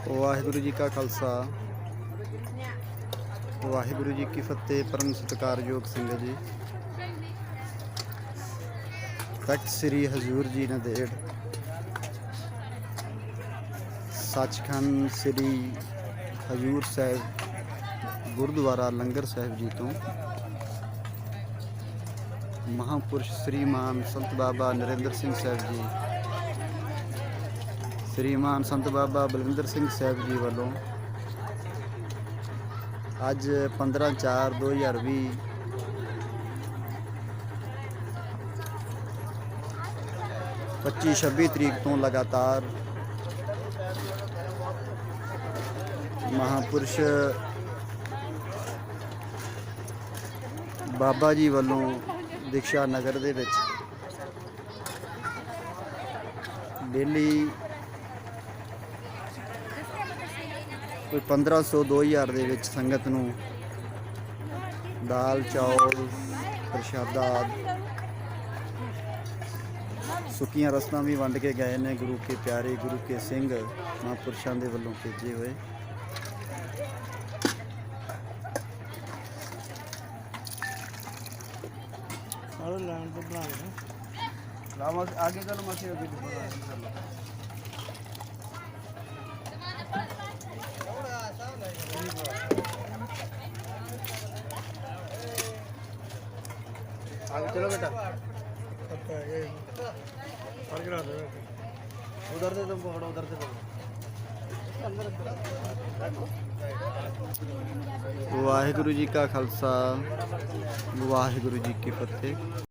वाहिगुरु जी का खालसा वाहिगुरु जी की फतेह। परम सत्कारयोग संगत जी, तख्त श्री हजूर जी नंदेड़ सचखंड श्री हजूर साहिब गुरुद्वारा लंगर साहिब जी तो महापुरुष श्रीमान संत बाबा नरेंद्र सिंह साहिब जी, श्रीमान संत बाबा बलविंदर सिंह साहिब जी वालों अज 15/4/2020 25-26 तरीक तो लगातार महापुरुष बाबा जी वालों दीक्षा नगर दे विच डेली कोई 1500-2000 दे विच संगत नूं दाल चौल प्रशादा सुक्कियां रस्तां भी वंड के गए ने। गुरु के प्यारे गुरु के सिंह महापुरुषों के वलों भेजे हुए आगे चलो मसी चलो बेटा उधर से तुम पकड़ो, उधर से पकड़ो। वाहिगुरु जी का खालसा वाहिगुरु जी की फतेह।